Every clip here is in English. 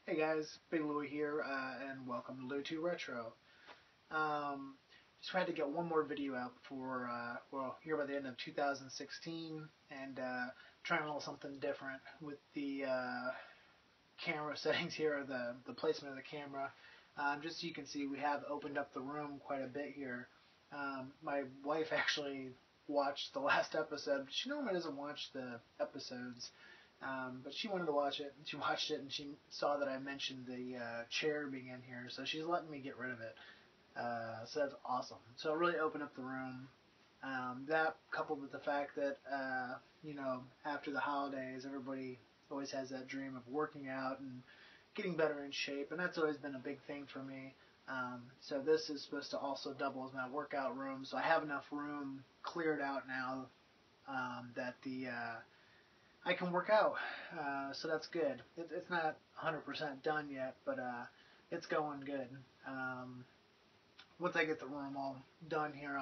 Hey guys, Big Louie here, and welcome to LOU2RETRO. Just tried to get one more video out before, here by the end of 2016, and trying a little something different with the camera settings here, the placement of the camera. Just so you can see, we have opened up the room quite a bit here. My wife actually watched the last episode. She normally doesn't watch the episodes. But she wanted to watch it, and she watched it, and she saw that I mentioned the chair being in here, so she's letting me get rid of it. So that's awesome. So it really opened up the room. That coupled with the fact that, after the holidays, everybody always has that dream of working out and getting better in shape, and that's always been a big thing for me. So this is supposed to also double as my workout room, so I have enough room cleared out now that I can work out, so that's good. It's not 100% done yet, but it's going good. Once I get the room all done here,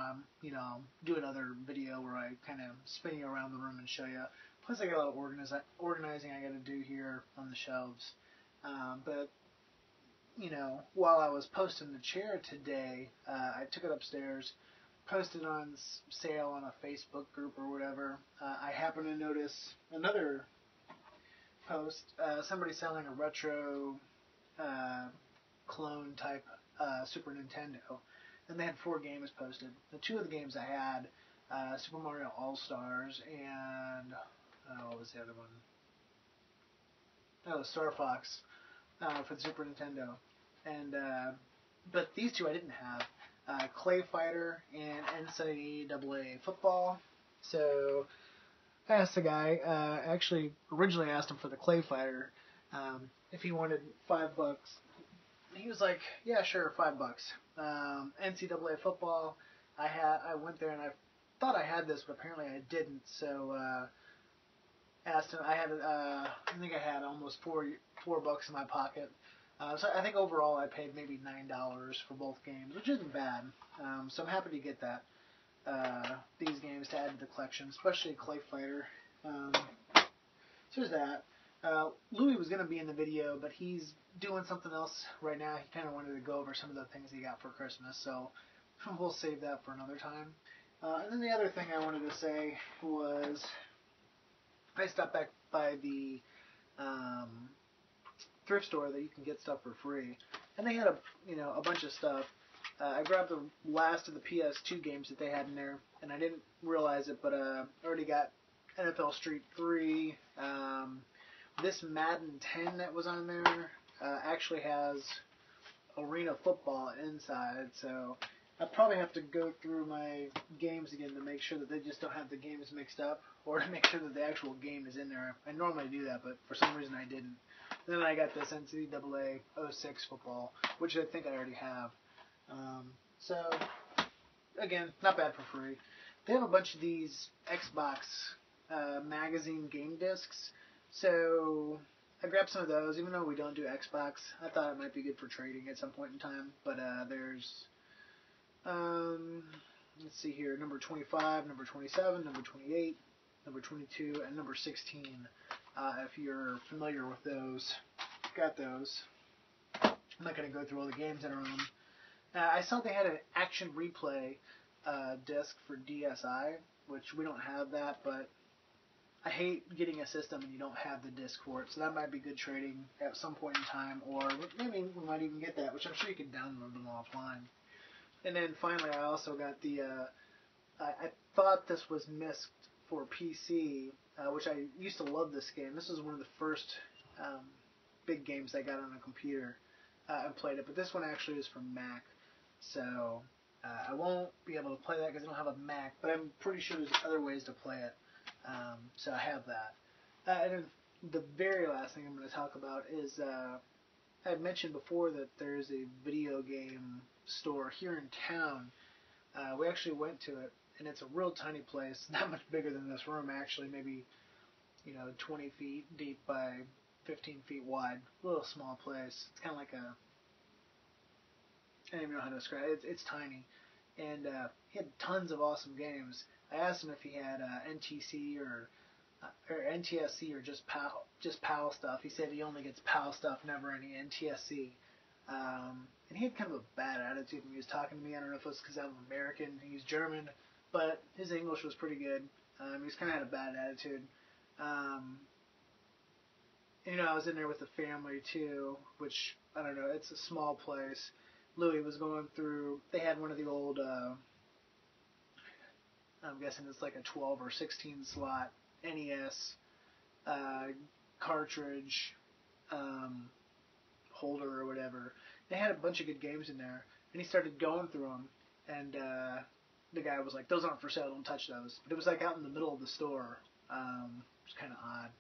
do another video where I kind of spin you around the room and show you. Plus, I got a lot of organizing I got to do here on the shelves. But while I was posting the chair today, I took it upstairs, posted on sale on a Facebook group or whatever. I happened to notice another post, somebody selling a retro clone type Super Nintendo, and they had 4 games posted. The 2 of the games I had, Super Mario All-Stars and what was the other one? Oh, Star Fox for the Super Nintendo. And but these 2 I didn't have. Clay Fighter and NCAA football. So I asked the guy, actually originally asked him for the Clay Fighter, if he wanted $5. He was like, yeah, sure, $5. NCAA football, I went there and I thought I had this, but apparently I didn't. So asked him. I think I had almost $4 in my pocket. So I think overall I paid maybe $9 for both games, which isn't bad. So I'm happy to get that these games to add to the collection, especially Clay Fighter. So there's that. Louie was going to be in the video, but he's doing something else right now. He kind of wanted to go over some of the things he got for Christmas, so we'll save that for another time. And then the other thing I wanted to say was I stopped back by the thrift store that you can get stuff for free, and they had a bunch of stuff. I grabbed the last of the PS2 games that they had in there, and I didn't realize it, but I already got NFL Street 3. This Madden 10 that was on there actually has Arena Football inside, so I'll probably have to go through my games again to make sure that they just don't have the games mixed up, or to make sure that the actual game is in there. I normally do that, but for some reason I didn't. Then I got this NCAA 06 football, which I think I already have. So, again, not bad for free. They have a bunch of these Xbox magazine game discs, so I grabbed some of those. Even though we don't do Xbox, I thought it might be good for trading at some point in time. But there's, let's see here, number 25, number 27, number 28, number 22, and number 16. If you're familiar with those, got those. I'm not going to go through all the games that are on them. I saw they had an action replay disc for DSi, which we don't have that, but I hate getting a system and you don't have the disc for it, so that might be good trading at some point in time, or maybe we might even get that, which I'm sure you can download them offline. And then finally, I also got the, I thought this was missed for PC, which I used to love this game. This was one of the first big games I got on a computer and played it, but this one actually is from Mac, so I won't be able to play that because I don't have a Mac, but I'm pretty sure there's other ways to play it, so I have that. And then the very last thing I'm going to talk about is I had mentioned before that there's a video game store here in town. We actually went to it, and it's a real tiny place, not much bigger than this room actually, maybe 20 feet deep by 15 feet wide. A little small place. It's kind of like a, I don't even know how to describe it. It's tiny, and he had tons of awesome games. I asked him if he had NTC or NTSC or just PAL stuff. He said he only gets PAL stuff, never any NTSC. And he had kind of a bad attitude when he was talking to me. I don't know if it was because I'm American, he's German, but his English was pretty good. He just kind of had a bad attitude. I was in there with the family too, which, I don't know, it's a small place. Louie was going through, they had one of the old, I'm guessing it's like a 12 or 16 slot NES cartridge holder or whatever. They had a bunch of good games in there, and he started going through them, and the guy was like, "Those aren't for sale, don't touch those." But it was like out in the middle of the store. It was kind of odd.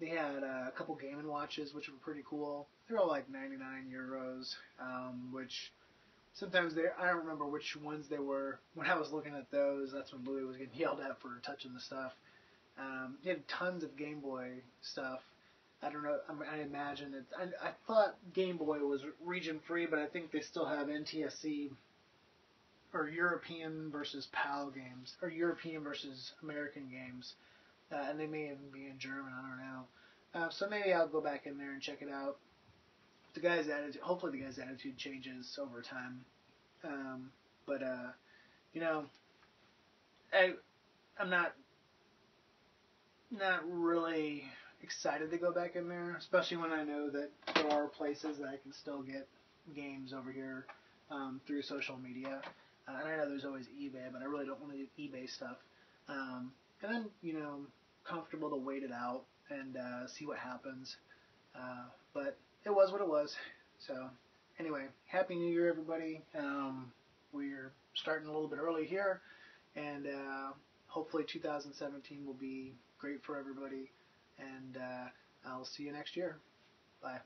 They had a couple Game & Watches, which were pretty cool. They're all like 99 euros, which sometimes I don't remember which ones they were. When I was looking at those, that's when Louie was getting yelled at for touching the stuff. He had tons of Game Boy stuff. I don't know, I imagine that, I thought Game Boy was region free, but I think they still have NTSC or European versus PAL games, or European versus American games, and they may even be in German, I don't know. So maybe I'll go back in there and check it out. The guy's attitude, hopefully the guy's attitude changes over time. I'm not really excited to go back in there, especially when I know that there are places that I can still get games over here through social media. And I know there's always eBay, but I really don't want to do eBay stuff. And I'm, comfortable to wait it out and see what happens. But it was what it was. So anyway, Happy New Year, everybody. We're starting a little bit early here, and hopefully 2017 will be great for everybody. And I'll see you next year. Bye.